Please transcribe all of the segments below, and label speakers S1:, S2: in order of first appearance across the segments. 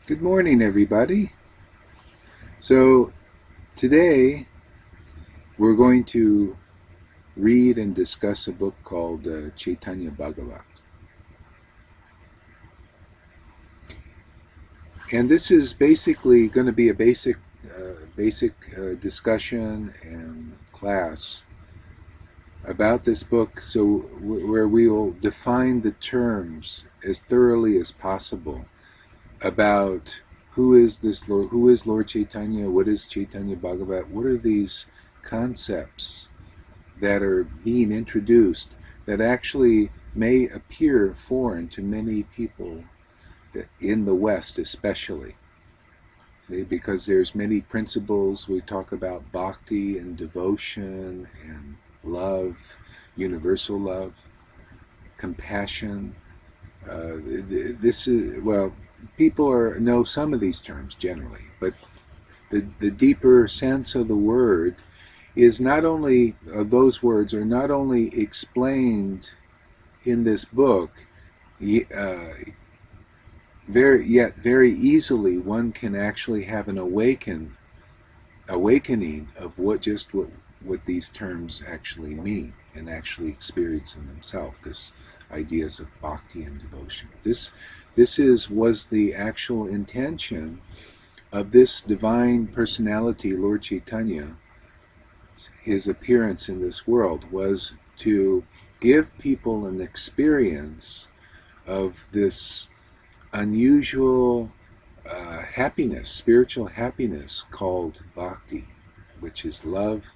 S1: Good morning, everybody. So, today we're going to read and discuss a book called Chaitanya Bhagavat. And this is basically going to be a basic discussion and class about this book, where we will define the terms as thoroughly as possible about who is this Lord, who is Lord Caitanya, what is Chaitanya Bhagavat, what are these concepts that are being introduced that actually may appear foreign to many people in the West especially. See, because there's many principles. We talk about bhakti and devotion and love, universal love, compassion. This is, well, people know some of these terms generally, but the deeper sense of the word is not only, those words are not only explained in this book, very easily one can actually have an awakening of what these terms actually mean and actually experience in themselves. This ideas of bhakti and devotion. Was the actual intention of this divine personality, Lord Caitanya. His appearance in this world was to give people an experience of this unusual happiness, spiritual happiness called bhakti, which is love,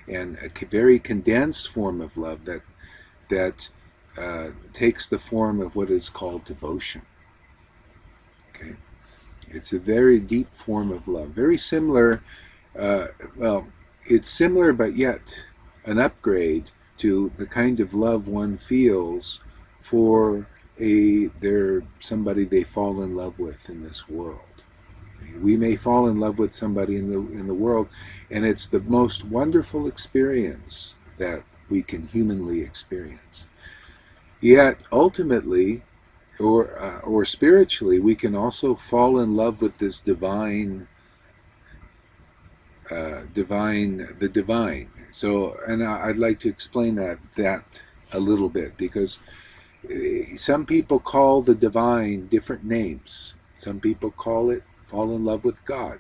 S1: and a very condensed form of love that takes the form of what is called devotion. Okay, it's a very deep form of love, very similar. It's similar, but yet an upgrade to the kind of love one feels for somebody they fall in love with in this world. We may fall in love with somebody in the world, and it's the most wonderful experience that we can humanly experience. Yet ultimately, or spiritually, we can also fall in love with this divine. The divine. So, and I'd like to explain that a little bit, because some people call the divine different names. Some people call it fall in love with God,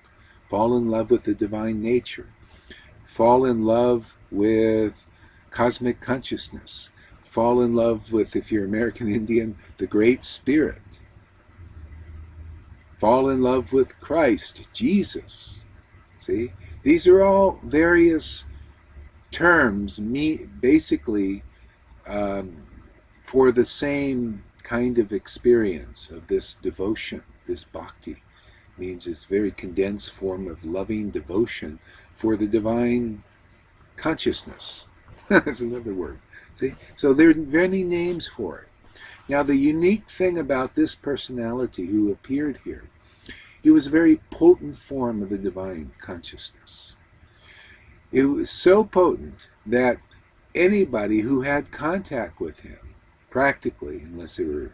S1: fall in love with the divine nature, fall in love with cosmic consciousness, fall in love with, if you're American Indian, the Great Spirit, fall in love with Christ, Jesus. See? These are all various terms, basically for the same kind of experience of this devotion, this bhakti. Means it's a very condensed form of loving devotion for the divine consciousness. That's another word. See? So there are many names for it. Now, the unique thing about this personality who appeared here, he was a very potent form of the divine consciousness. It was so potent that anybody who had contact with him, practically, unless they were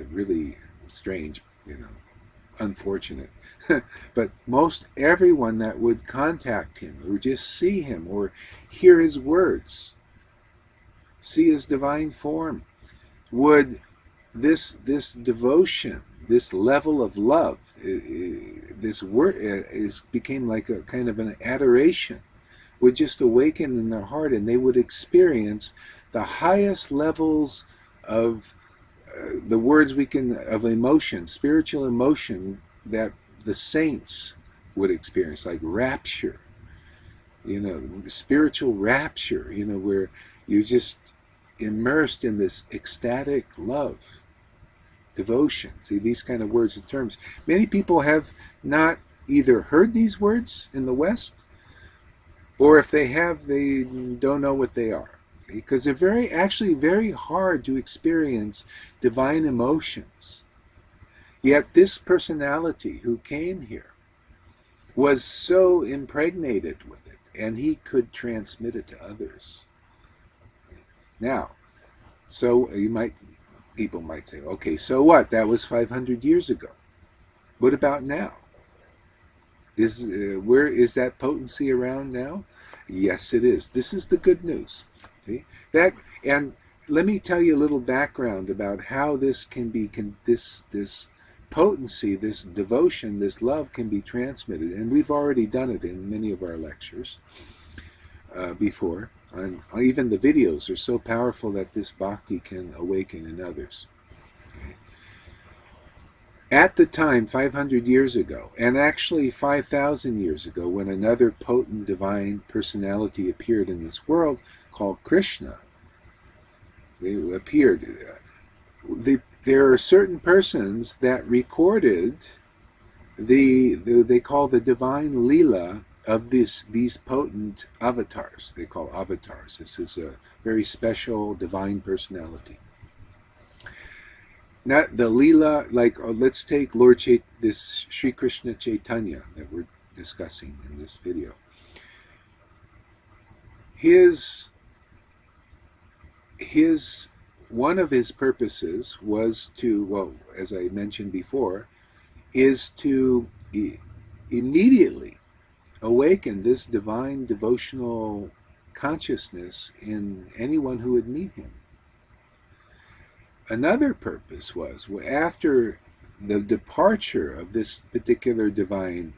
S1: really strange, unfortunate, but most everyone that would contact him, or just see him, or hear his words, see his divine form, would this devotion, this level of love, this word became like a kind of an adoration, would just awaken in their heart, and they would experience the highest levels of the words of emotion, spiritual emotion, that the saints would experience, like rapture, spiritual rapture, where you're just immersed in this ecstatic love, devotion. See, these kind of words and terms. Many people have not either heard these words in the West, or if they have, they don't know what they are. Because they're actually very hard to experience divine emotions. Yet this personality who came here was so impregnated with it, and he could transmit it to others. Now, so people might say, okay, so what? That was 500 years ago. What about now? Where is that potency around now? Yes, it is. This is the good news. See that, and let me tell you a little background about how this can be this potency, this devotion, this love can be transmitted, and we've already done it in many of our lectures before. And even the videos are so powerful that this bhakti can awaken in others. At the time, 500 years ago, and actually 5,000 years ago, when another potent divine personality appeared in this world called Krishna, they appeared. There are certain persons that recorded they call the divine Leela of these potent avatars. They call avatars. This is a very special divine personality. Not the Leela, like let's take this Sri Krishna Caitanya that we're discussing in this video. One of his purposes was to, well, as I mentioned before, is to immediately awaken this divine devotional consciousness in anyone who would meet him. Another purpose was, after the departure of this particular divine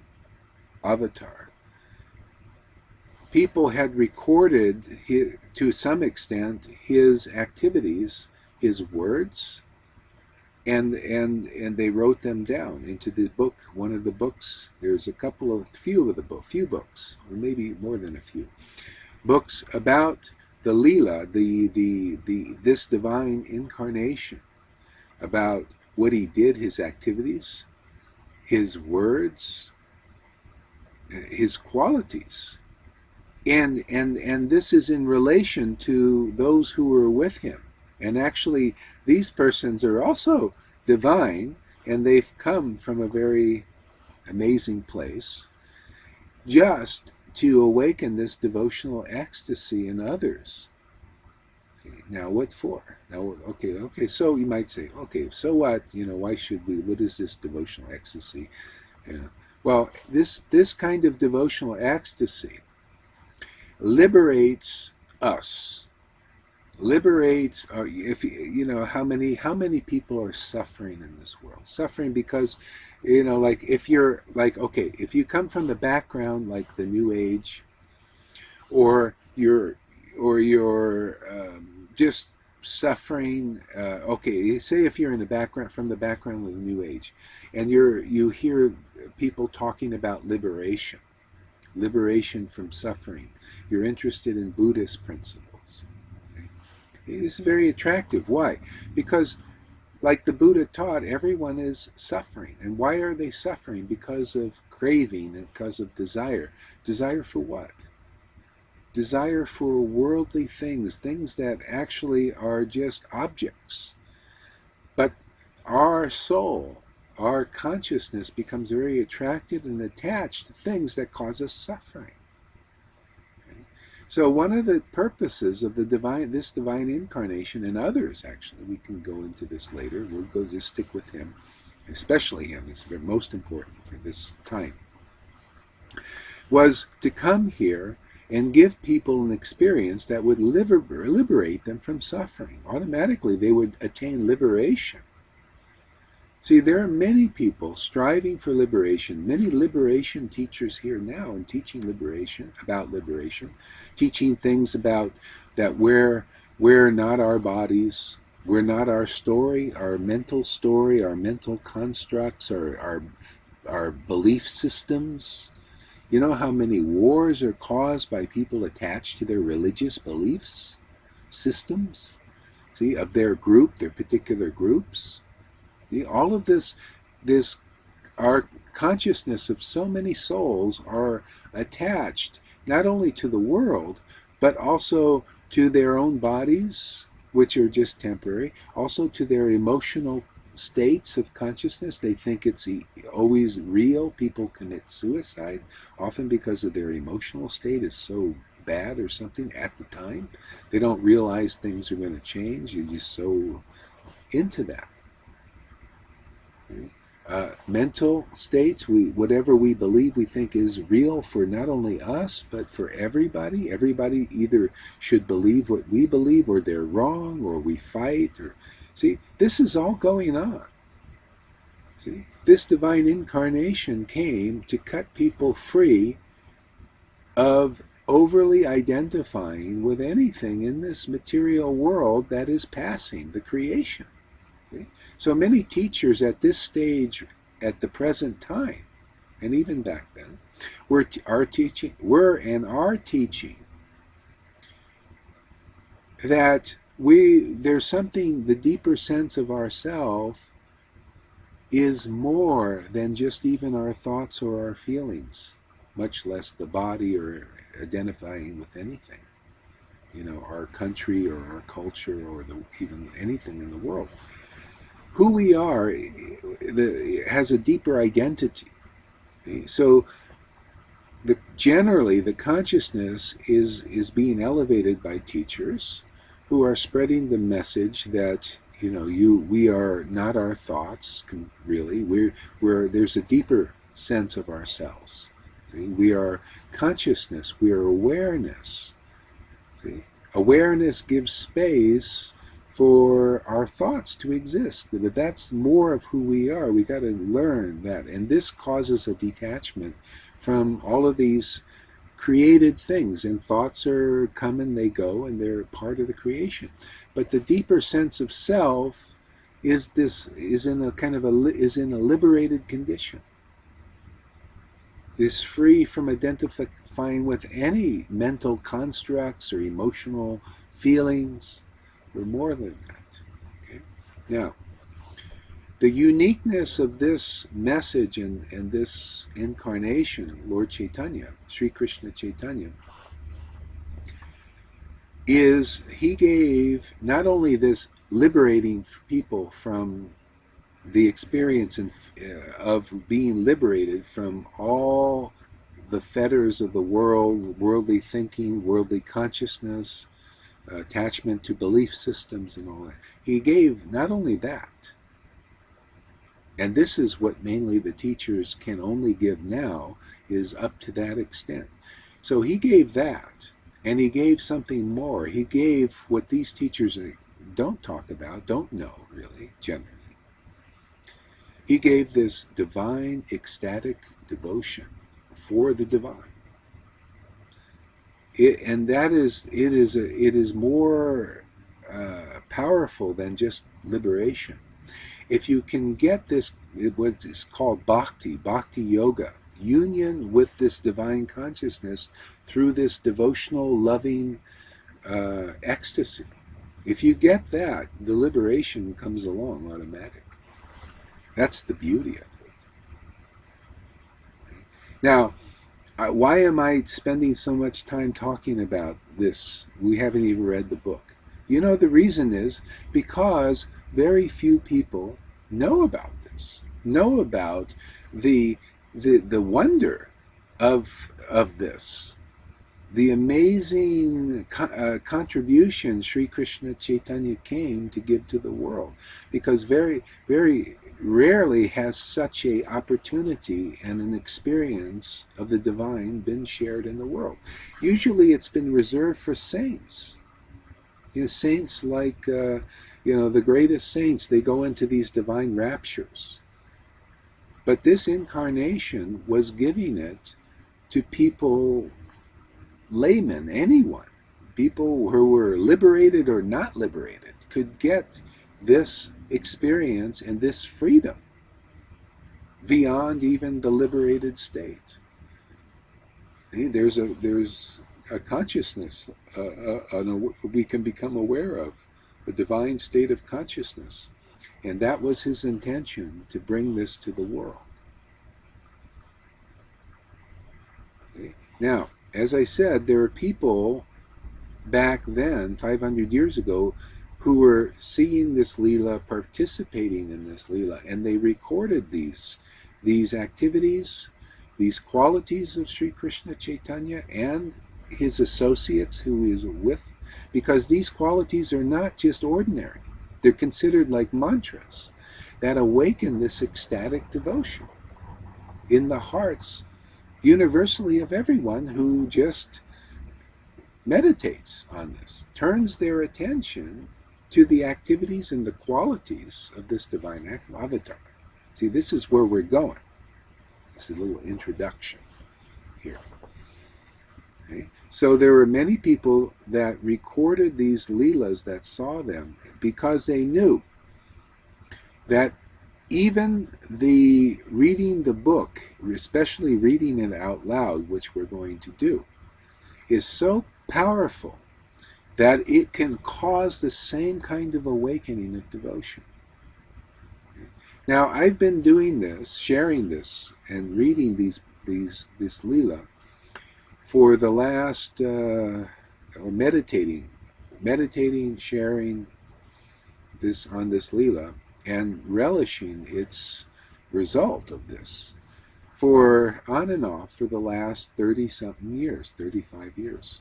S1: avatar, people had recorded, to some extent, his activities, his words, and they wrote them down into the book. One of the books, there's few books, or maybe more than a few books about the Leela, this divine incarnation, about what he did, his activities, his words, his qualities, and this is in relation to those who were with him. And actually, these persons are also divine, and they've come from a very amazing place, just to awaken this devotional ecstasy in others. Now, what for? Now, okay. So you might say, okay, so what? Why should we? What is this devotional ecstasy? Well, this kind of devotional ecstasy liberates us. Liberates, how many people are suffering in this world? Suffering because, like if you're like, okay, if you come from the background like the New Age, or you're just suffering. Okay, say if you're in the background, from the background of the New Age, and you hear people talking about liberation from suffering. You're interested in Buddhist principles. It's very attractive. Why? Because, like the Buddha taught, everyone is suffering. And why are they suffering? Because of craving and because of desire. Desire for what? Desire for worldly things that actually are just objects. But our soul, our consciousness becomes very attracted and attached to things that cause us suffering. So one of the purposes of this divine incarnation, and others actually, we can go into this later, we'll just stick with him, especially him, it's most important for this time, was to come here and give people an experience that would liberate them from suffering. Automatically they would attain liberation. See, there are many people striving for liberation, many liberation teachers here now, and teaching about liberation, teaching things about that we're not our bodies, we're not our story, our mental constructs, our belief systems. You know how many wars are caused by people attached to their religious beliefs, systems, see, of their particular groups. All of this, our consciousness of so many souls are attached not only to the world, but also to their own bodies, which are just temporary, also to their emotional states of consciousness. They think it's always real. People commit suicide, often because of their emotional state is so bad or something at the time. They don't realize things are going to change. You're just so into that. mental states, whatever we believe we think is real for not only us but for everybody. Everybody either should believe what we believe, or they're wrong, or we fight. Or see, this is all going on. See, this divine incarnation came to cut people free of overly identifying with anything in this material world that is passing, the creation. Okay? So many teachers at this stage, at the present time, and even back then, were teaching that there's something, the deeper sense of ourself is more than just even our thoughts or our feelings, much less the body or identifying with anything, our country or our culture or even anything in the world. Who we are has a deeper identity. So generally the consciousness is being elevated by teachers who are spreading the message that we are not our thoughts, really. There's a deeper sense of ourselves. See? We are consciousness. We are awareness. See? Awareness gives space for our thoughts to exist. But that's more of who we are. We got to learn that, and this causes a detachment from all of these created things, and thoughts come and they go, and they're part of the creation. But the deeper sense of self is in a liberated condition. Is free from identifying with any mental constructs or emotional feelings. We're more than that. Okay? Now, the uniqueness of this message and this incarnation, Lord Caitanya, Sri Krishna Chaitanya, is he gave not only this liberating people from the experience of being liberated from all the fetters of the world, worldly thinking, worldly consciousness, attachment to belief systems and all that. He gave not only that, and this is what mainly the teachers can only give now, is up to that extent. So he gave that, and he gave something more. He gave what these teachers don't talk about, don't know really, generally. He gave this divine, ecstatic devotion for the divine. It is more powerful than just liberation. If you can get this, what is called bhakti yoga, union with this divine consciousness through this devotional, loving ecstasy, if you get that, the liberation comes along automatically. That's the beauty of it. Now, why am I spending so much time talking about this? We haven't even read the book. The reason is because very few people know about this, know about the wonder of this, the amazing contribution Sri Krishna Chaitanya came to give to the world, because very, very rarely has such a opportunity and an experience of the divine been shared in the world. Usually it's been reserved for saints. Saints like, the greatest saints, they go into these divine raptures. But this incarnation was giving it to people, laymen, anyone, people who were liberated or not liberated, could get this experience and this freedom beyond even the liberated state. There's a consciousness we can become aware of, a divine state of consciousness, and that was his intention, to bring this to the world. Now, as I said, there are people back then, 500 years ago, who were seeing this Leela, participating in this Leela, and they recorded these activities, these qualities of Sri Krishna Chaitanya and his associates who he was with, because these qualities are not just ordinary. They're considered like mantras. that awaken this ecstatic devotion in the hearts universally of everyone who just meditates on this, turns their attention to the activities and the qualities of this divine avatar. See, this is where we're going. It's a little introduction here. Okay? So there were many people that recorded these leelas that saw them because they knew that even the reading the book, especially reading it out loud, which we're going to do, is so powerful that it can cause the same kind of awakening of devotion. Now, I've been doing this, sharing this, and reading this Leela for the last, or meditating, sharing this on this Leela, and relishing its result of this for on and off for the last 30-something years, 35 years.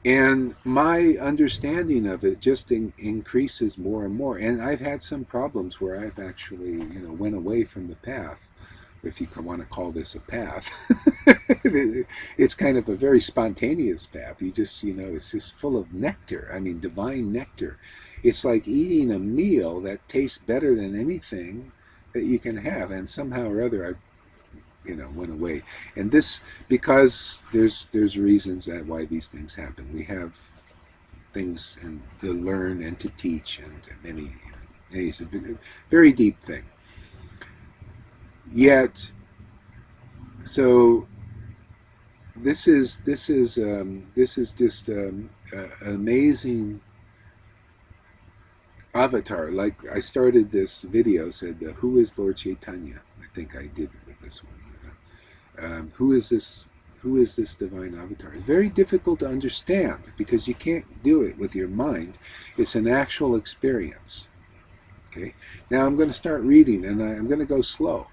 S1: And my understanding of it just increases more and more. And I've had some problems where I've actually, went away from the path, if you want to call this a path. It's kind of a very spontaneous path. You just, it's just full of nectar. I mean, divine nectar. It's like eating a meal that tastes better than anything that you can have. And somehow or other, I went away. And this, because there's reasons that why these things happen. We have things and to learn and to teach, and many, it's a very deep thing. Yet, so this is just an amazing avatar. Like, I started this video, said, who is Lord Caitanya? I think I did with this one. Who is this divine avatar? It's very difficult to understand because you can't do it with your mind. It's an actual experience. Okay. Now I'm going to start reading, and I'm going to go slow.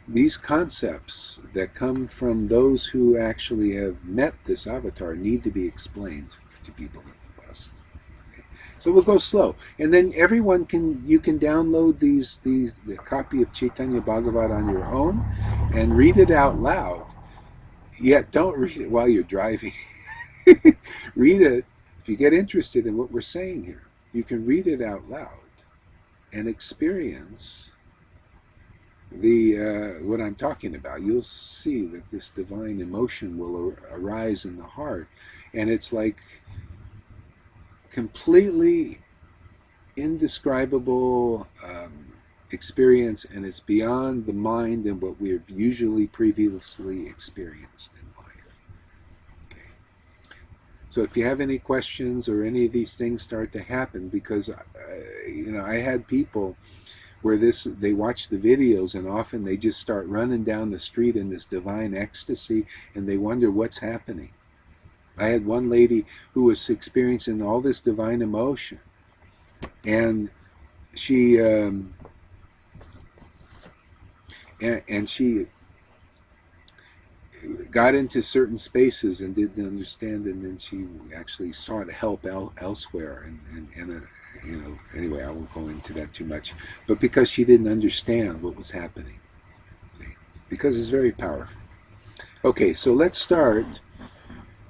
S1: These concepts that come from those who actually have met this avatar need to be explained to people like us. Okay. So we'll go slow, and then everyone you can download the copy of Chaitanya Bhagavat on your own and read it out loud. Yet don't read it while you're driving. Read it if you get interested in what we're saying here. You can read it out loud and experience what I'm talking about. You'll see that this divine emotion will arise in the heart, and it's like completely indescribable experience, and it's beyond the mind and what we've usually previously experienced in life. Okay. So if you have any questions or any of these things start to happen, because I had people where they watch the videos and often they just start running down the street in this divine ecstasy and they wonder what's happening. I had one lady who was experiencing all this divine emotion, and she she got into certain spaces and didn't understand, and then she actually sought help elsewhere, and anyway, I won't go into that too much, but because she didn't understand what was happening. Okay? Because it's very powerful. Okay, so let's start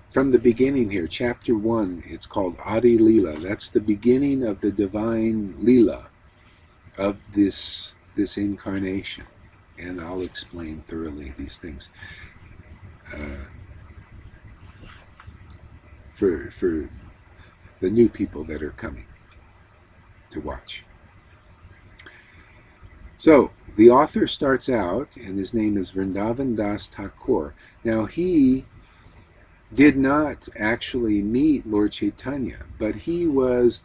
S1: from the beginning here. Chapter 1, it's called Adi Leela. That's the beginning of the divine Leela of this incarnation. And I'll explain thoroughly these things for the new people that are coming to watch. So the author starts out, and his name is Vrindavan Das Thakur. Now he did not actually meet Lord Caitanya, but he was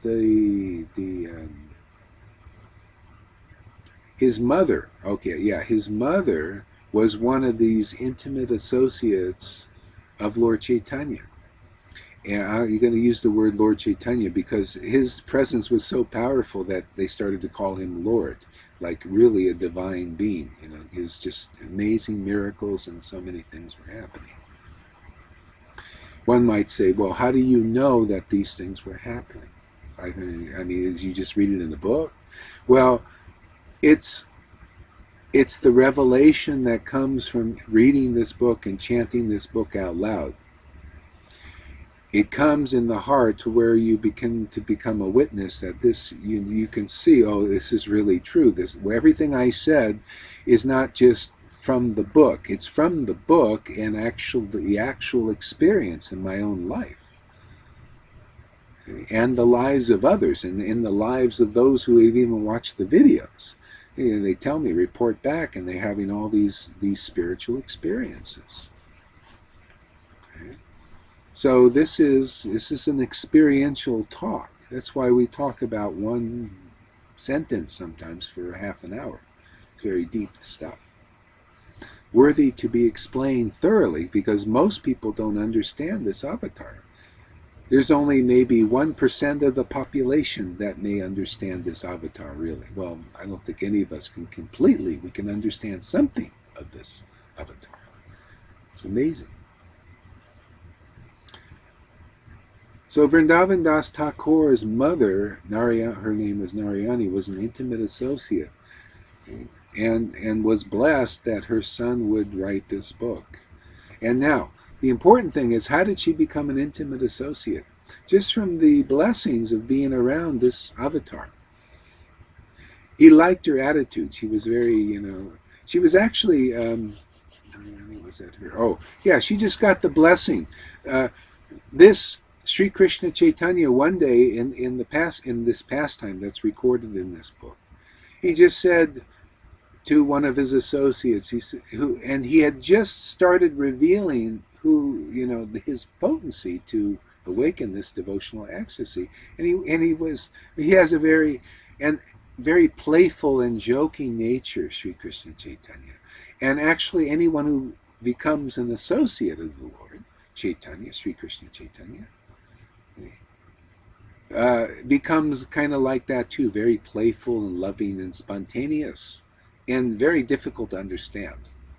S1: his mother. Okay, yeah, his mother was one of these intimate associates of Lord Caitanya. And you're going to use the word Lord Caitanya because his presence was so powerful that they started to call him Lord, like really a divine being. He was just amazing miracles, and so many things were happening. One might say, well, how do you know that these things were happening? 500, I mean, as you just read it in the book. Well, it's the revelation that comes from reading this book and chanting this book out loud. It comes in the heart to where you begin to become a witness that this, you can see, oh, this is really true. This, everything I said is not just from the book. It's from the book and the actual experience in my own life. And the lives of others, and in the lives of those who have even watched the videos. They tell me, report back, and they're having all these spiritual experiences. Okay? So this is an experiential talk. That's why we talk about one sentence sometimes for half an hour. It's very deep stuff. Worthy to be explained thoroughly, because most people don't understand this avatar. There's only maybe 1% of the population that may understand this avatar, really. Well, I don't think any of us can completely. We can understand something of this avatar. It's amazing. So Vrindavan Das Thakur's mother, her name was Narayani, was an intimate associate, and was blessed that her son would write this book. And now, the important thing is, how did she become an intimate associate? Just from the blessings of being around this avatar. He liked her attitude. She was very, she was actually, was that her? Oh, yeah, she just got the blessing. This Sri Krishna Caitanya, one day in this pastime that's recorded in this book, he just said to one of his associates, he had just started revealing his potency to awaken this devotional ecstasy, and he has a very playful and joking nature, Sri Krishna Caitanya, and actually anyone who becomes an associate of the Lord Chaitanya, Sri Krishna Chaitanya, becomes kind of like that too, very playful and loving and spontaneous, and very difficult to understand.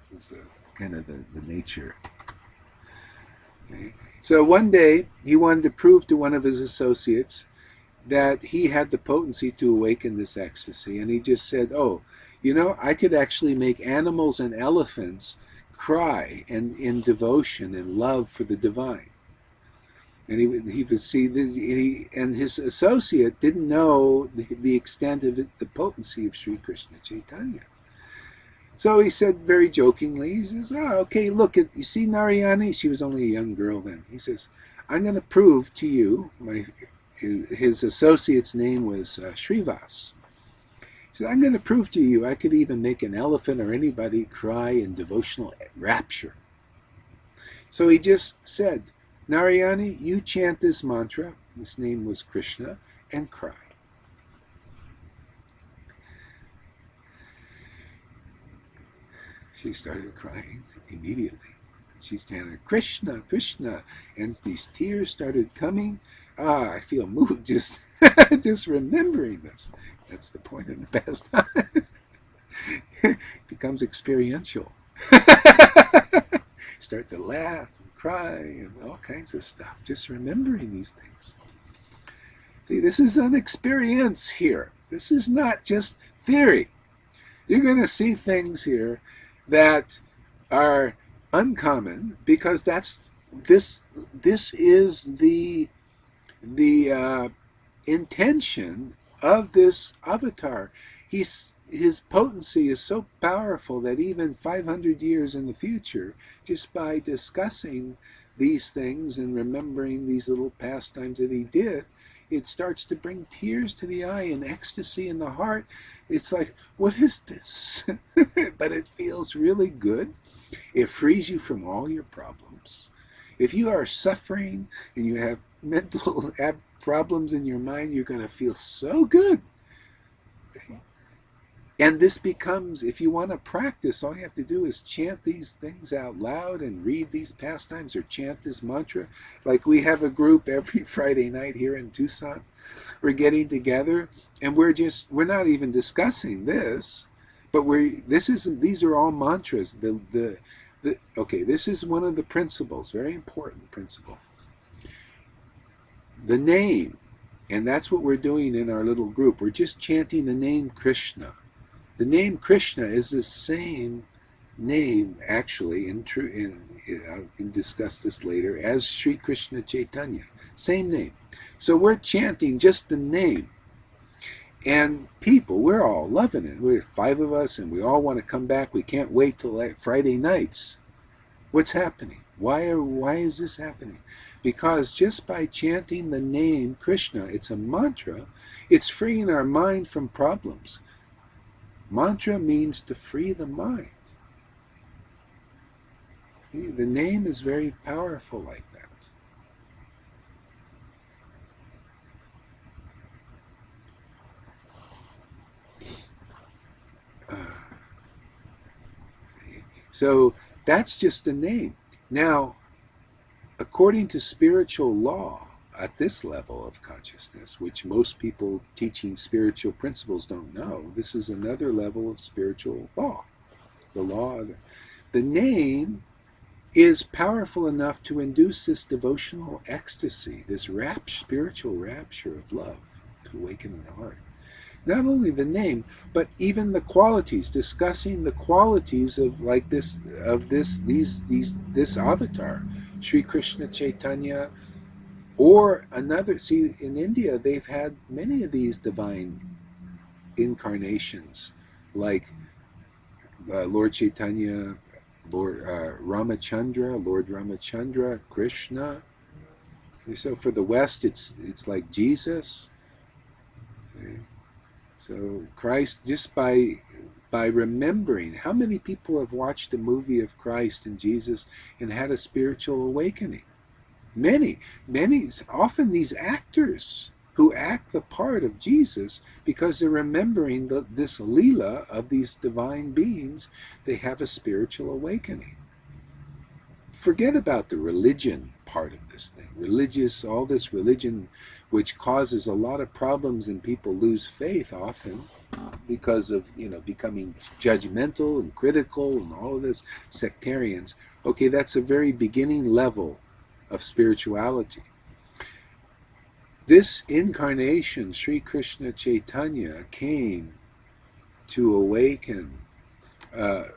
S1: This is kind of the nature. Okay. So one day he wanted to prove to one of his associates that he had the potency to awaken this ecstasy, and he just said, "Oh, I could actually make animals and elephants cry in devotion and love for the divine." And and his associate didn't know the extent of the potency of Sri Krishna Chaitanya. So he said very jokingly, he says, "Oh, okay, look, you see Narayani?" She was only a young girl then. He says, "I'm going to prove to you," his associate's name was Srivas. He said, "I'm going to prove to you I could even make an elephant or anybody cry in devotional rapture." So he just said, "Narayani, you chant this mantra," his name was Krishna, "and cry." She started crying immediately. She chanted, "Krishna, Krishna," and these tears started coming. I feel moved just remembering this. That's the point of the pastime. It becomes experiential. Start to laugh and cry and all kinds of stuff, just remembering these things. See, this is an experience here. This is not just theory. You're going to see things here that are uncommon, because this is the intention of this avatar. His potency is so powerful that even 500 years in the future, just by discussing these things and remembering these little pastimes that he did, it starts to bring tears to the eye and ecstasy in the heart. It's like, what is this? But it feels really good. It frees you from all your problems. If you are suffering and you have mental problems in your mind, you're going to feel so good. And this becomes, if you want to practice, all you have to do is chant these things out loud and read these pastimes or chant this mantra. Like we have a group every Friday night here in Tucson. We're getting together and we're not even discussing this, but these are all mantras. Okay, this is one of the principles, very important principle. The name And that's what we're doing in our little group. We're just chanting the name Krishna. The name Krishna is the same name, actually, I can discuss this later, as Sri Krishna Chaitanya. Same name. So we're chanting just the name. And people, we're all loving it. We're 5 of us, and we all want to come back. We can't wait till Friday nights. What's happening? Why is this happening? Because just by chanting the name Krishna, it's a mantra, it's freeing our mind from problems. Mantra means to free the mind. The name is very powerful like that. So that's just a name. Now, according to spiritual law, at this level of consciousness, which most people teaching spiritual principles don't know, this is another level of spiritual law. The law, the name is powerful enough to induce this devotional ecstasy, this spiritual rapture of love to awaken in the heart. Not only the name, but even the qualities, discussing the qualities of this avatar, Sri Krishna Chaitanya, or another. See, in India, they've had many of these divine incarnations, like Lord Caitanya, Lord Ramachandra, Krishna. So for the West, it's like Jesus. Okay. So Christ, just by remembering, how many people have watched a movie of Christ and Jesus and had a spiritual awakening? Many. Often these actors who act the part of Jesus, because they're remembering this Leela of these divine beings, they have a spiritual awakening. Forget about the religion part of this thing. All this religion, which causes a lot of problems, and people lose faith often because of, becoming judgmental and critical and all of this, sectarians. Okay, that's a very beginning level of spirituality. This incarnation, Sri Krishna Chaitanya, came to awaken a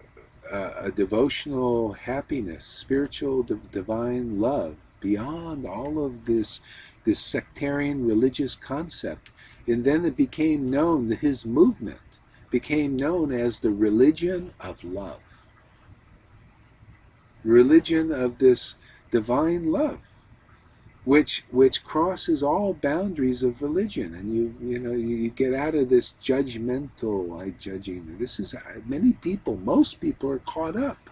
S1: devotional happiness, spiritual divine love, beyond all of this sectarian religious concept. And then it became known, his movement became known as the religion of love. Religion of this divine love, which crosses all boundaries of religion, and you get out of this judgmental, judging. This is most people are caught up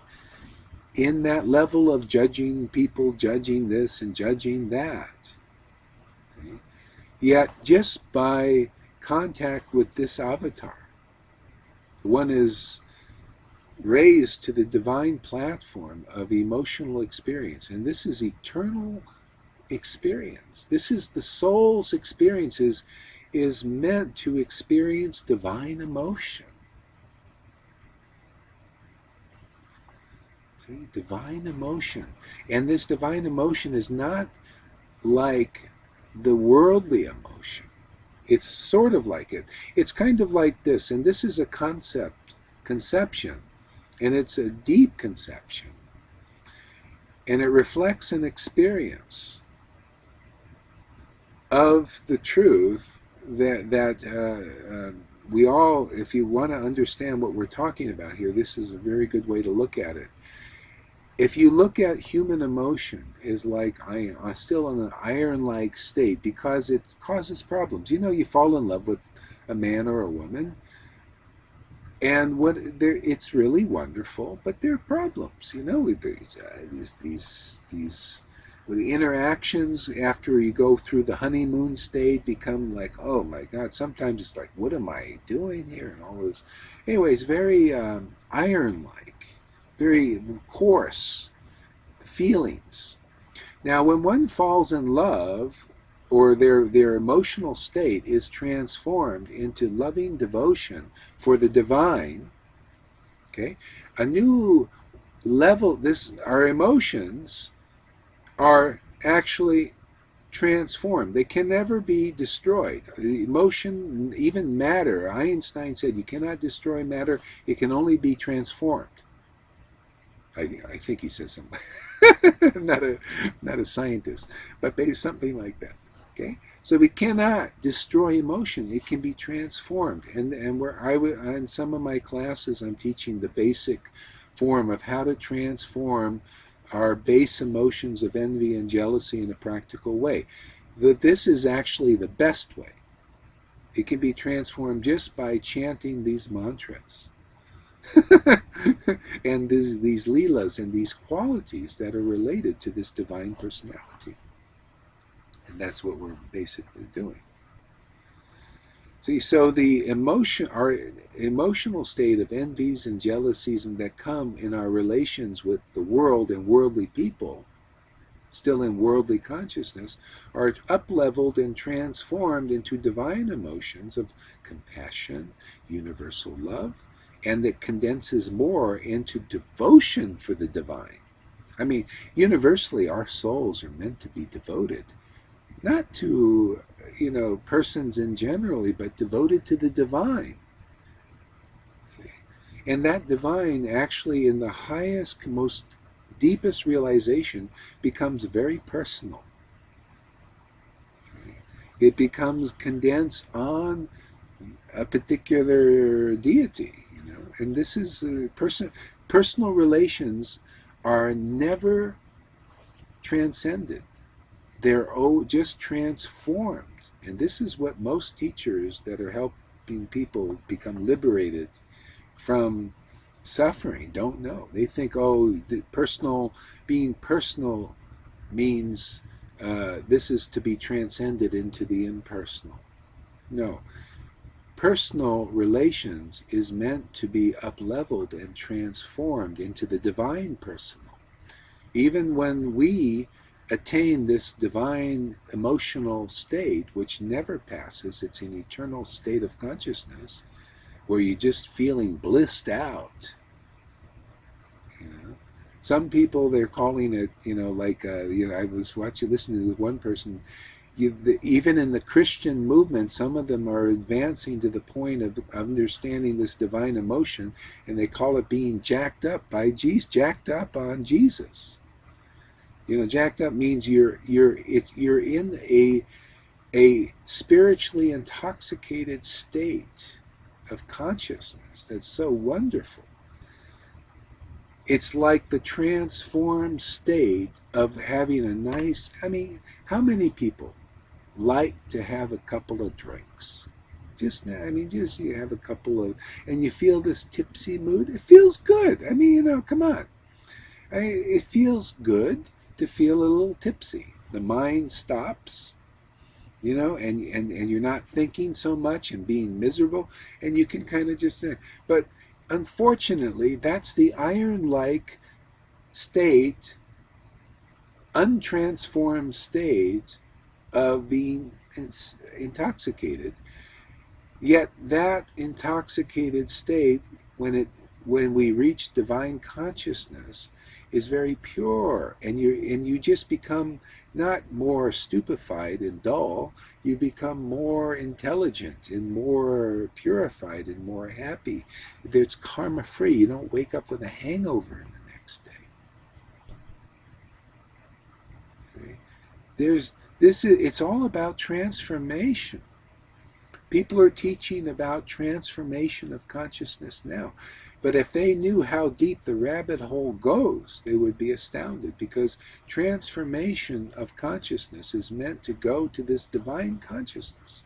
S1: in that level of judging people, judging this and judging that. Okay? Yet just by contact with this avatar, one is raised to the divine platform of emotional experience, and this is eternal experience. This is the soul's experience, is meant to experience divine emotion. See, divine emotion. And this divine emotion is not like the worldly emotion. It's sort of like it. It's kind of like this, and this is a conception, and it's a deep conception. And it reflects an experience of the truth that we all, if you want to understand what we're talking about here, this is a very good way to look at it. If you look at human emotion is like iron, still in an iron-like state, because it causes problems. You fall in love with a man or a woman, and it's really wonderful, but there are problems. These the interactions after you go through the honeymoon state become like, oh my God, sometimes it's like, what am I doing here, and all this. Anyways, very iron-like, very coarse feelings. Now, when one falls in love, or their emotional state is transformed into loving devotion for the divine, okay, a new level, our emotions are actually transformed. They can never be destroyed. Emotion, even matter, Einstein said you cannot destroy matter, it can only be transformed. I think he says something. I'm not a scientist, but maybe something like that. Okay, so we cannot destroy emotion; it can be transformed. And where in some of my classes, I'm teaching the basic form of how to transform our base emotions of envy and jealousy in a practical way. That this is actually the best way. It can be transformed just by chanting these mantras. And these leelas and these qualities that are related to this divine personality. And that's what we're basically doing. See, so our emotional state of envies and jealousies and that come in our relations with the world and worldly people, still in worldly consciousness, are up-leveled and transformed into divine emotions of compassion, universal love, and that condenses more into devotion for the divine. I mean, universally, our souls are meant to be devoted, not to, persons in generally, but devoted to the divine. And that divine actually, in the highest, most deepest realization, becomes very personal. It becomes condensed on a particular deity. And this is personal relations are never transcended. They're just transformed. And this is what most teachers that are helping people become liberated from suffering don't know. They think, being personal means this is to be transcended into the impersonal. No. Personal relations is meant to be up-leveled and transformed into the divine personal. Even when we attain this divine emotional state, which never passes, it's an eternal state of consciousness, where you're just feeling blissed out. Some people, they're calling it, I was listening to one person, even in the Christian movement, some of them are advancing to the point of understanding this divine emotion, and they call it being jacked up by Jesus, jacked up on Jesus. Jacked up means you're in a spiritually intoxicated state of consciousness that's so wonderful. It's like the transformed state of having a nice, how many people like to have a couple of drinks? Just you have a couple of, and you feel this tipsy mood. It feels good. Come on. It feels good to feel a little tipsy. The mind stops, and you're not thinking so much and being miserable, and you can kind of just, but unfortunately, that's the iron-like state, untransformed state of being intoxicated. Yet that intoxicated state, when we reach divine consciousness, is very pure, and you just become not more stupefied and dull. You become more intelligent and more purified and more happy. It's karma free. You don't wake up with a hangover in the next day. See? It's all about transformation. People are teaching about transformation of consciousness now. But if they knew how deep the rabbit hole goes, they would be astounded, because transformation of consciousness is meant to go to this divine consciousness.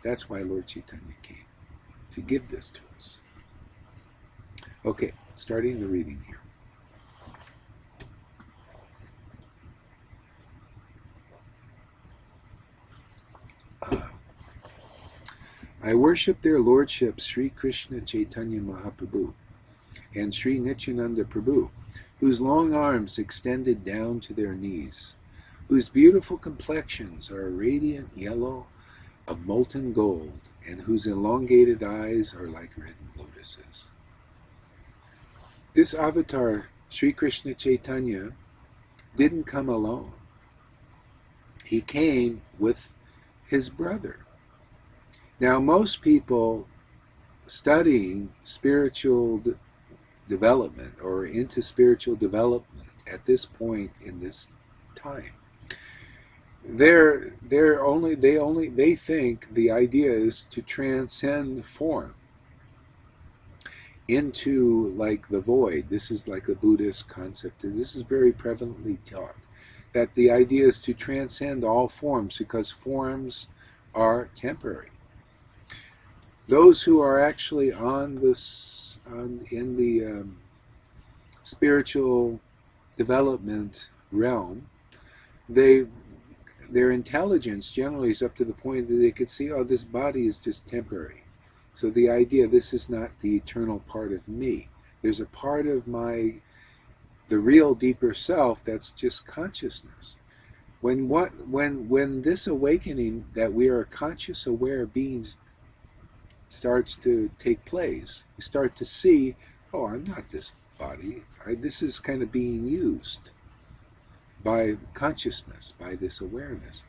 S1: That's why Lord Caitanya came, to give this to us. Okay, starting the reading here. I worship their lordships Sri Krishna Chaitanya Mahaprabhu and Sri Nityananda Prabhu, whose long arms extended down to their knees, whose beautiful complexions are radiant yellow of molten gold, and whose elongated eyes are like red lotuses. This avatar, Sri Krishna Chaitanya, didn't come alone. he came with his brother. Now, most people studying spiritual development or into spiritual development at this point in this time, they think the idea is to transcend form into like the void. This is like a Buddhist concept. This is very prevalently taught, that the idea is to transcend all forms because forms are temporary. Those who are actually in the spiritual development realm, their intelligence generally is up to the point that they could see, oh, this body is just temporary. So the idea, this is not the eternal part of me. There's a part of the real deeper self that's just consciousness. When this awakening that we are conscious, aware beings starts to take place, you start to see, oh, I'm not this body. This is kind of being used by consciousness, by this awareness.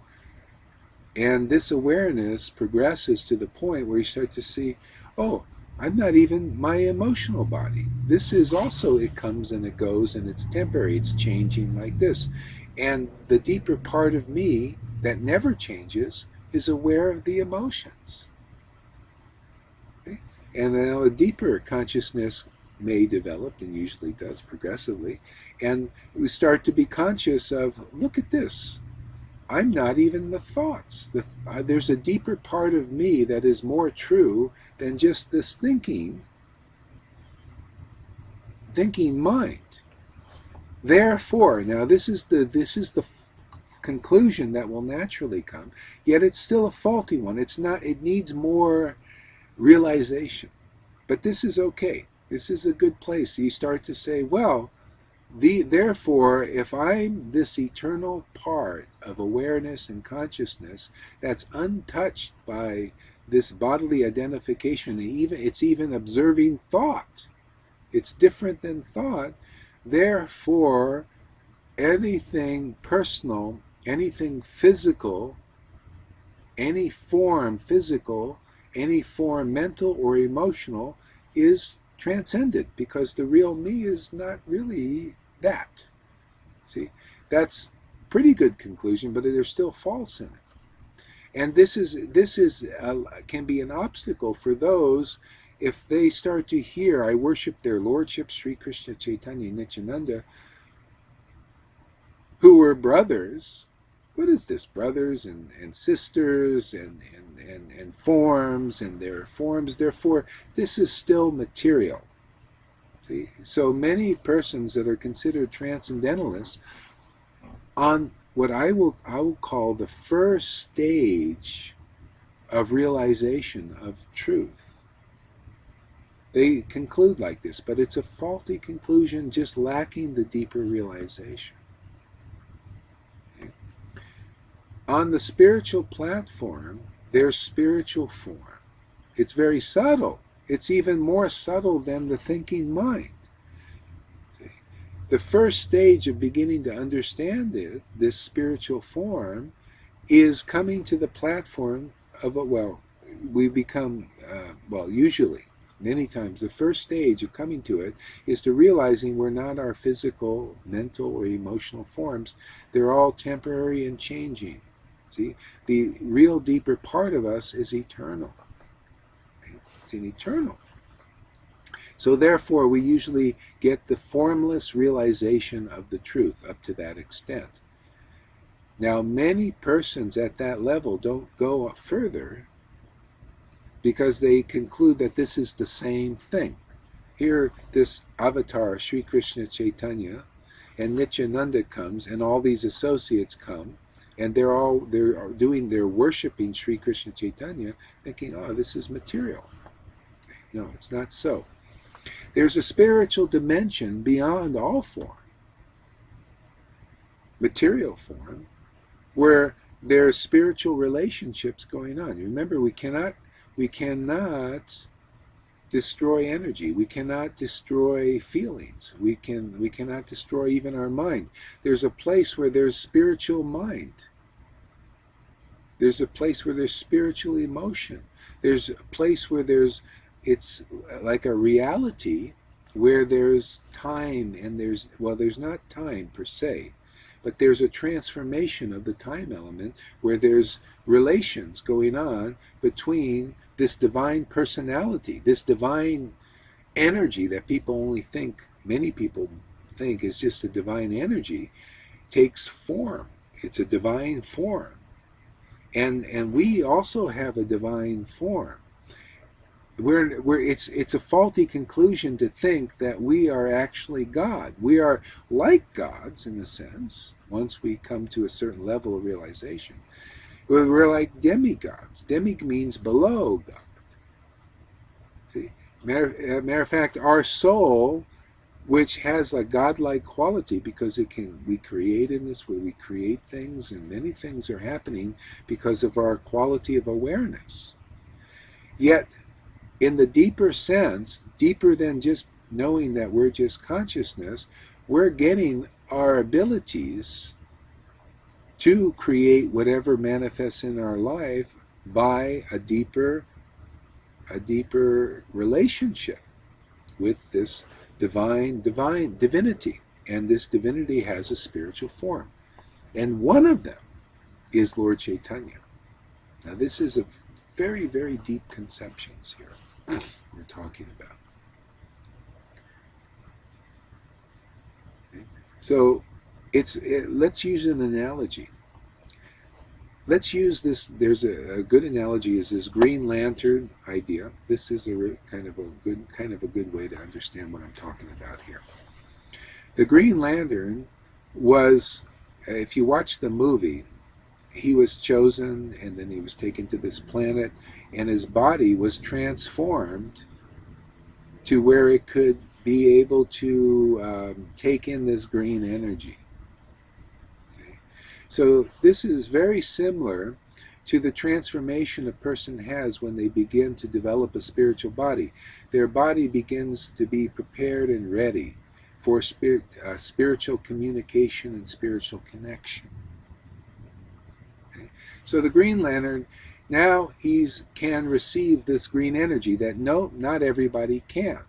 S1: And this awareness progresses to the point where you start to see, oh, I'm not even my emotional body. This is also, it comes and it goes and it's temporary, it's changing like this. And the deeper part of me that never changes is aware of the emotions. Okay? And then a deeper consciousness may develop, and usually does progressively, and we start to be conscious of, look at this. I'm not even the thoughts. There's a deeper part of me that is more true than just this thinking mind. Therefore, now this is the conclusion that will naturally come, yet it's still a faulty one. It's not. It needs more realization. But this is okay. This is a good place. You start to say, well, therefore, if I'm this eternal part of awareness and consciousness that's untouched by this bodily identification, it's even observing thought. It's different than thought. Therefore, anything personal, anything physical, any form physical, any form mental or emotional is transcended, because the real me is not really that. See, that's a pretty good conclusion, but there's still faults in it. And this can be an obstacle for those if they start to hear, I worship their lordship Sri Krishna Caitanya Nityananda, who were brothers. What is this? Brothers and sisters and forms and their forms. Therefore, this is still material. See? So many persons that are considered transcendentalists on what I will call the first stage of realization of truth, they conclude like this, but it's a faulty conclusion, just lacking the deeper realization. Okay. On the spiritual platform, there's spiritual form. It's very subtle. It's even more subtle than the thinking mind. Okay. The first stage of beginning to understand it, this spiritual form, is coming to the platform of we become, usually, many times, the first stage of coming to it is to realizing we're not our physical, mental, or emotional forms. They're all temporary and changing. See, the real deeper part of us is eternal. It's an eternal. So therefore, we usually get the formless realization of the truth up to that extent. Now, many persons at that level don't go further because they conclude that this is the same thing. Here, this avatar, Sri Krishna Caitanya, and Nityananda comes, and all these associates come, and they're worshipping Sri Krishna Caitanya, thinking, oh, this is material. No, it's not so. There's a spiritual dimension beyond all form, material form, where there's spiritual relationships going on. Remember, we cannot destroy energy. We cannot destroy feelings. We cannot destroy even our mind. There's a place where there's spiritual mind. There's a place where there's spiritual emotion. There's a place where it's like a reality where there's time and there's not time per se, but there's a transformation of the time element where there's relations going on between this divine personality, this divine energy that many people think is just a divine energy, takes form. It's a divine form. And we also have a divine form. It's a faulty conclusion to think that we are actually God. We are like gods in a sense, once we come to a certain level of realization. We're like demigods. Demi means below God. See? Matter of fact, our soul, which has a godlike quality because we create in this way, we create things, and many things are happening because of our quality of awareness. Yet, in the deeper sense, deeper than just knowing that we're just consciousness, we're getting our abilities to create whatever manifests in our life by a deeper relationship with this divinity. And this divinity has a spiritual form. And one of them is Lord Caitanya. Now this is a very, very deep conceptions here we're talking about. Okay. So let's use an analogy. Let's use this. There's a good analogy is this Green Lantern idea. This is kind of a good way to understand what I'm talking about here. The Green Lantern was, if you watch the movie, he was chosen and then he was taken to this planet, and his body was transformed to where it could be able to take in this green energy. So this is very similar to the transformation a person has when they begin to develop a spiritual body. Their body begins to be prepared and ready for spiritual communication and spiritual connection. Okay? So the Green Lantern, now can receive this green energy that not everybody can.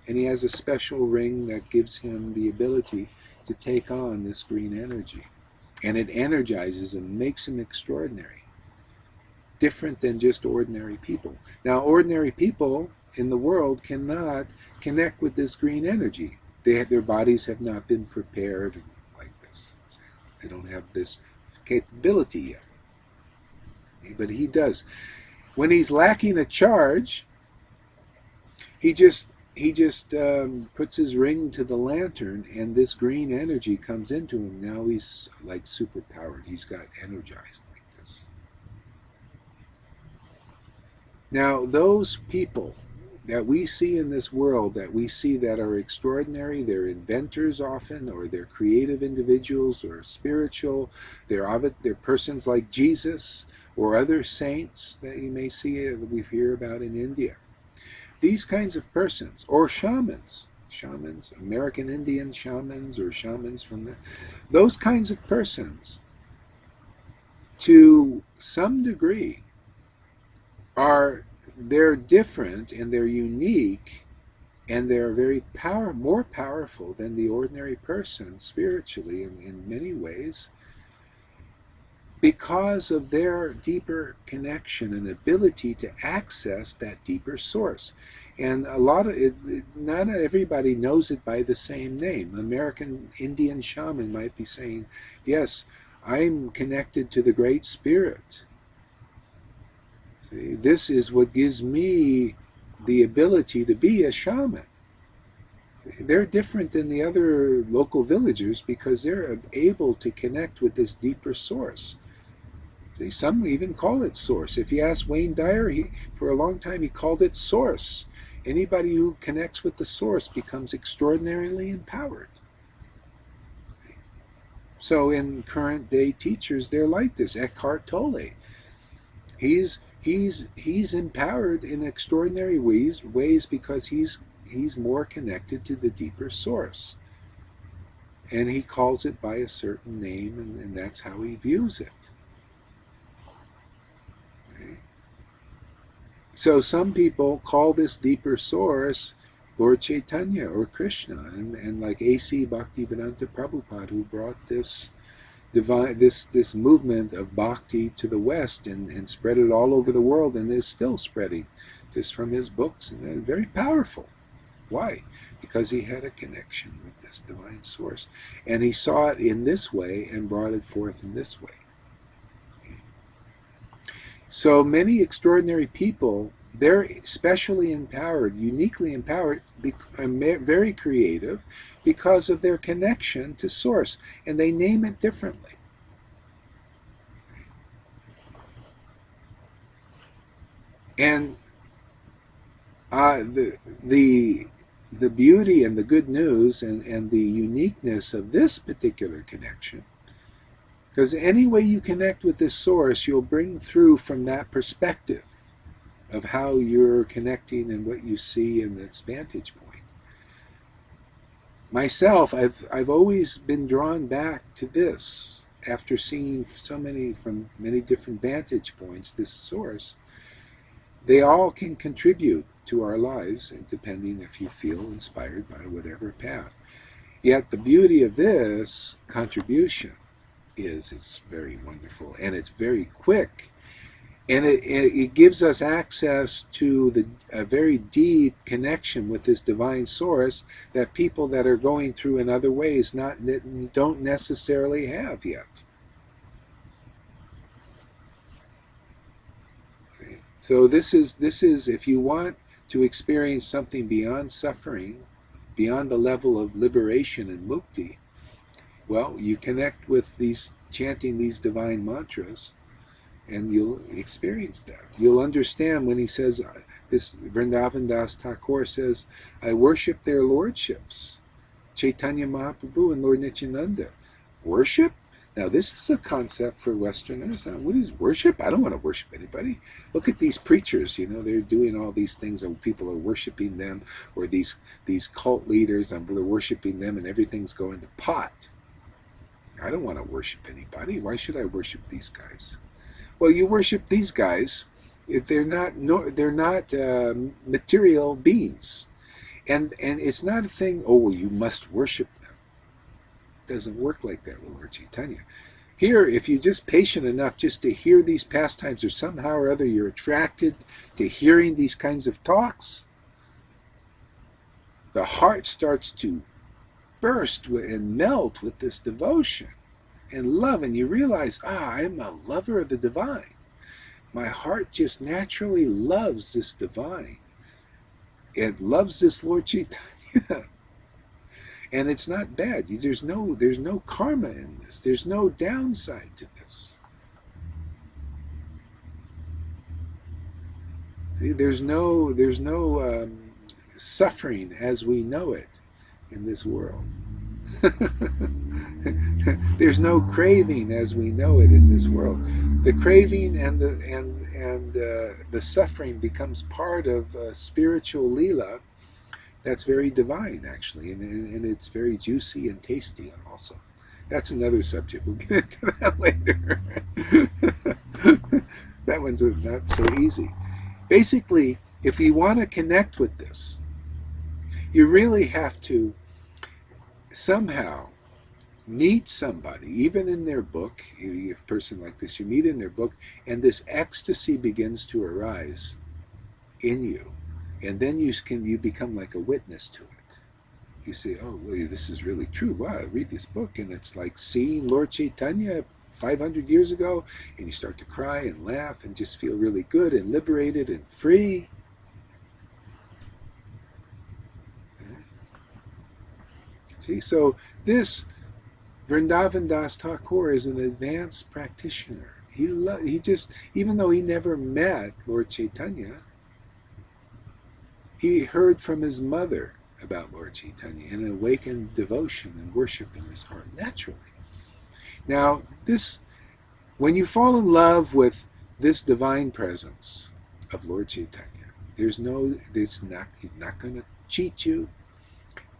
S1: And he has a special ring that gives him the ability to take on this green energy. And it energizes him, makes him extraordinary. Different than just ordinary people. Now, ordinary people in the world cannot connect with this green energy. Their bodies have not been prepared like this. They don't have this capability yet. But he does. When he's lacking a charge, he just puts his ring to the lantern, and this green energy comes into him. Now he's like superpowered. He's got energized like this. Now those people that we see in this world, that we see that are extraordinary, they're inventors often, or they're creative individuals, or spiritual, they're persons like Jesus, or other saints that you may see, that we hear about in India. These kinds of persons, or shamans, American Indian shamans, or shamans from those kinds of persons, to some degree, they're different and they're unique, and they're more powerful than the ordinary person spiritually in many ways, because of their deeper connection and ability to access that deeper source. And not everybody knows it by the same name. American Indian shaman might be saying, yes, I'm connected to the Great Spirit. See, this is what gives me the ability to be a shaman. They're different than the other local villagers because they're able to connect with this deeper source. See, some even call it source. If you ask Wayne Dyer, for a long time he called it source. Anybody who connects with the source becomes extraordinarily empowered. So in current day teachers, they're like this. Eckhart Tolle, he's empowered in extraordinary ways because he's more connected to the deeper source, and he calls it by a certain name, and that's how he views it. So some people call this deeper source Lord Caitanya or Krishna, and like A.C. Bhaktivedanta Prabhupada, who brought this divine this movement of bhakti to the West and spread it all over the world, and is still spreading just from his books, and they're very powerful. Why? Because he had a connection with this divine source, and he saw it in this way and brought it forth in this way. So many extraordinary people, they're specially empowered, uniquely empowered, very creative because of their connection to source, and they name it differently. And the beauty and the good news and the uniqueness of this particular connection, because any way you connect with this source, you'll bring through from that perspective of how you're connecting and what you see in its vantage point. Myself, I've always been drawn back to this after seeing so many from many different vantage points, this source. They all can contribute to our lives, depending if you feel inspired by whatever path. Yet the beauty of this contribution is it's very wonderful, and it's very quick, and it gives us access to a very deep connection with this divine source that people that are going through in other ways don't necessarily have yet. See? So this is if you want to experience something beyond suffering, beyond the level of liberation and mukti, well, you connect with these, chanting these divine mantras, and you'll experience that. You'll understand when he says, this Vrindavan Das Thakur says, I worship their lordships, Chaitanya Mahaprabhu and Lord Nityananda. Worship? Now this is a concept for Westerners. What is worship? I don't want to worship anybody. Look at these preachers, they're doing all these things and people are worshiping them, or these cult leaders, and they're worshiping them, and everything's going to pot. I don't want to worship anybody. Why should I worship these guys? Well, you worship these guys if they're not material beings, and it's not a thing. Oh, well, you must worship them. It doesn't work like that with Lord Caitanya. Here, if you're just patient enough just to hear these pastimes, or somehow or other you're attracted to hearing these kinds of talks, the heart starts to burst and melt with this devotion and love, and you realize, I'm a lover of the divine. My heart just naturally loves this divine. It loves this Lord Caitanya. And it's not bad. There's no karma in this. There's no downside to this. There's no suffering as we know it in this world. There's no craving as we know it in this world. The craving and the suffering becomes part of spiritual lila that's very divine, actually, and it's very juicy and tasty also. That's another subject. We'll get into that later. That one's not so easy. Basically, if you want to connect with this, you really have to somehow meet somebody, even in their book. A person like this, you meet in their book, and this ecstasy begins to arise in you, and then you become like a witness to it. You say, oh, well, this is really true. Wow, I read this book, and it's like seeing Lord Caitanya 500 years ago, and you start to cry and laugh and just feel really good and liberated and free. See, so this Vrindavan Das Thakur is an advanced practitioner. He just, even though he never met Lord Caitanya, he heard from his mother about Lord Caitanya and awakened devotion and worship in his heart naturally. Now, when you fall in love with this divine presence of Lord Caitanya, he's not going to cheat you.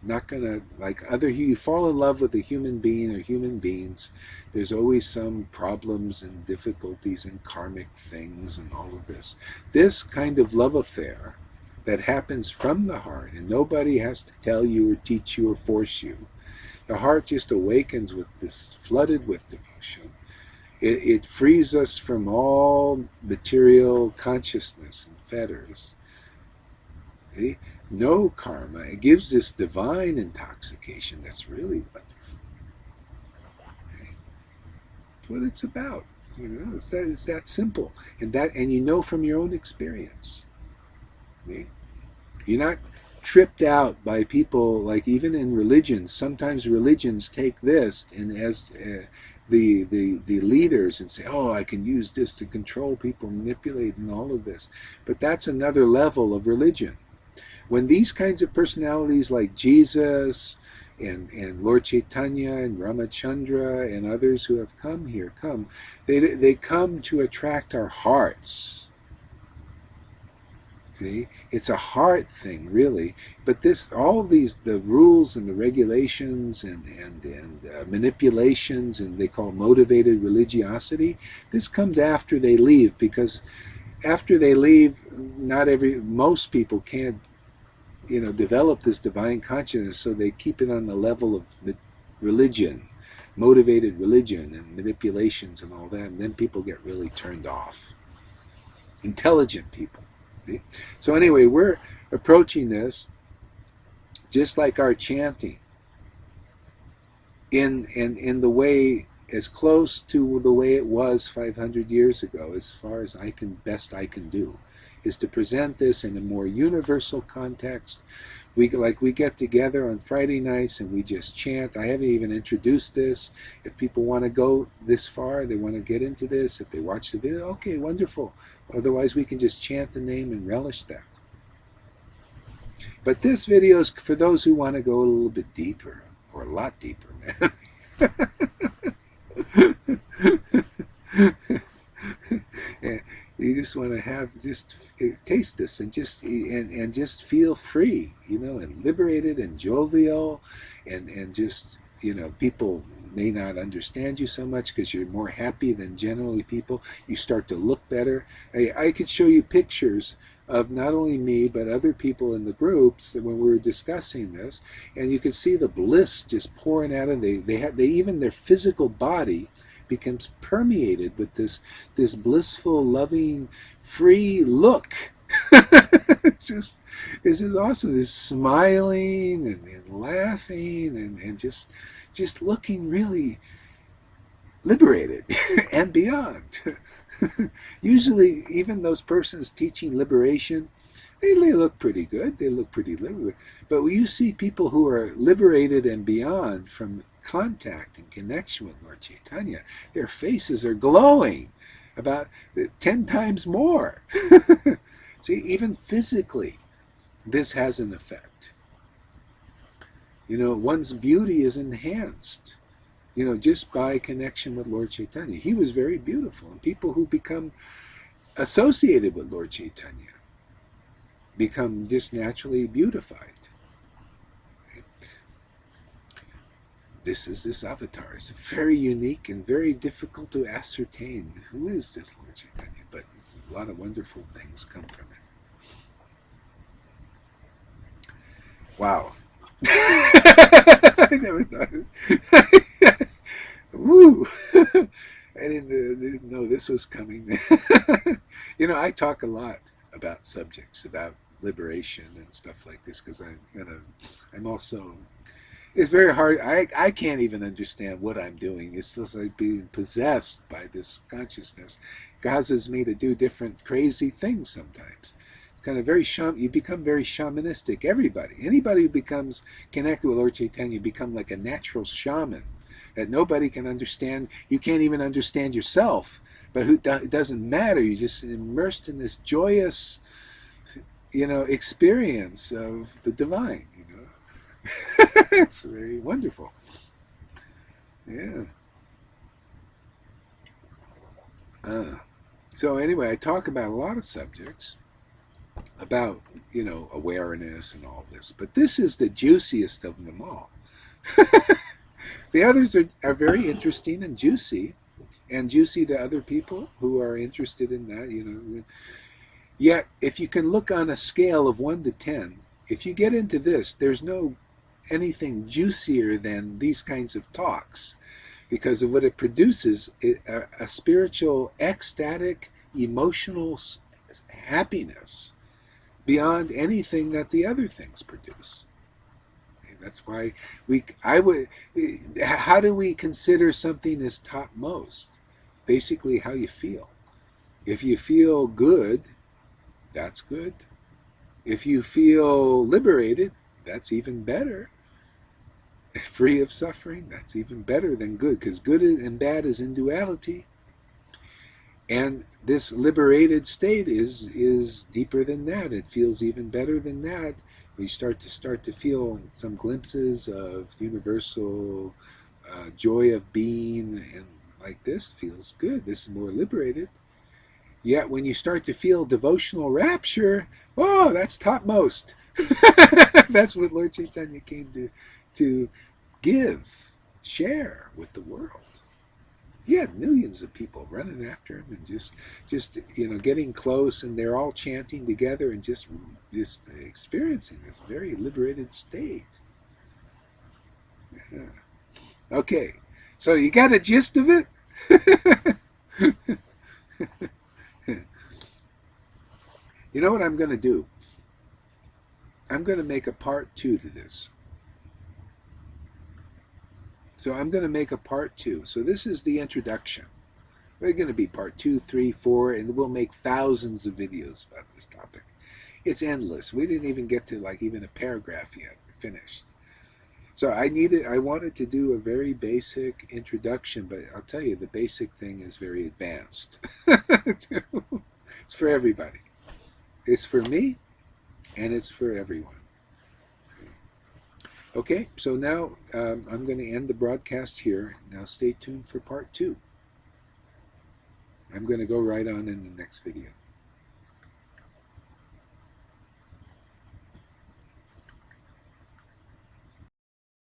S1: Not gonna, like other, you fall in love with a human being or human beings, there's always some problems and difficulties and karmic things and all of this. This kind of love affair that happens from the heart, and nobody has to tell you or teach you or force you. The heart just awakens with this, flooded with devotion. It frees us from all material consciousness and fetters. See? No karma. It gives this divine intoxication that's really wonderful. Okay? That's what it's about. It's that simple. And you know from your own experience. Okay? You're not tripped out by people, like even in religions. Sometimes religions take this and as the leaders and say, oh, I can use this to control people, manipulate, and all of this. But that's another level of religion. When these kinds of personalities like Jesus and Lord Caitanya and Ramachandra and others who have come here they come to attract our hearts. See, it's a heart thing, really. But all these, the rules and the regulations and manipulations, and they call motivated religiosity. This comes after they leave, because after they leave, most people can't, develop this divine consciousness, so they keep it on the level of religion, motivated religion and manipulations and all that, and then people get really turned off. Intelligent people. See? So anyway, we're approaching this just like our chanting, in the way as close to the way it was 500 years ago, as far as best I can do, is to present this in a more universal context. We get together on Friday nights and we just chant. I haven't even introduced this. If people want to go this far, they want to get into this, if they watch the video, okay, wonderful. Otherwise, we can just chant the name and relish that. But this video is for those who want to go a little bit deeper, or a lot deeper, man. You just want to taste this and just feel free, and liberated and jovial, and just, people may not understand you so much because you're more happy than generally people. You start to look better. I could show you pictures of not only me but other people in the groups when we were discussing this, and you could see the bliss just pouring out of them. They even their physical body becomes permeated with this blissful, loving, free look. This is awesome. It's smiling and laughing and just looking really liberated and beyond. Usually, even those persons teaching liberation, they look pretty good. They look pretty liberated. But when you see people who are liberated and beyond from contact and connection with Lord Caitanya, their faces are glowing about 10 times more. See, even physically, this has an effect. One's beauty is enhanced, just by connection with Lord Caitanya. He was very beautiful, and people who become associated with Lord Caitanya become just naturally beautified. This avatar is very unique and very difficult to ascertain. Who is this Lord Caitanya? But a lot of wonderful things come from it. Wow. I never thought it. Woo! I didn't know this was coming. I talk a lot about subjects, about liberation and stuff like this, because I'm also, it's very hard. I can't even understand what I'm doing. It's just like being possessed by this consciousness. It causes me to do different crazy things sometimes. It's kind of you become very shamanistic. Anybody who becomes connected with Lord Caitanya become like a natural shaman that nobody can understand. You can't even understand yourself. But it doesn't matter. You're just immersed in this joyous, experience of the divine. It's very wonderful. Yeah. So anyway, I talk about a lot of subjects. about, awareness and all this. But this is the juiciest of them all. The others are very interesting and juicy to other people who are interested in that. Yet, if you can look on a scale of 1 to 10, if you get into this, there's no anything juicier than these kinds of talks, because of what it produces, a spiritual, ecstatic, emotional happiness beyond anything that the other things produce. And that's why how do we consider something as topmost? Basically, how you feel. If you feel good, that's good. If you feel liberated, that's even better. Free of suffering, that's even better than good, because good and bad is in duality. And this liberated state is deeper than that. It feels even better than that. We start to feel some glimpses of universal joy of being, and like this feels good. This is more liberated. Yet when you start to feel devotional rapture, oh, that's topmost. That's what Lord Caitanya came to give, share with the world. He had millions of people running after him and just getting close, and they're all chanting together and just experiencing this very liberated state. Yeah. Okay, so you got a gist of it? You know what I'm going to do? I'm going to make a part 2 to this. So I'm going to make a part 2. So this is the introduction. We're going to be part 2, 3, 4, and we'll make thousands of videos about this topic. It's endless. We didn't even get to even a paragraph yet. Finished. So I wanted to do a very basic introduction, but I'll tell you, the basic thing is very advanced. It's for everybody. It's for me, and it's for everyone. Okay, so now I'm going to end the broadcast here. Now stay tuned for part 2. I'm going to go right on in the next video.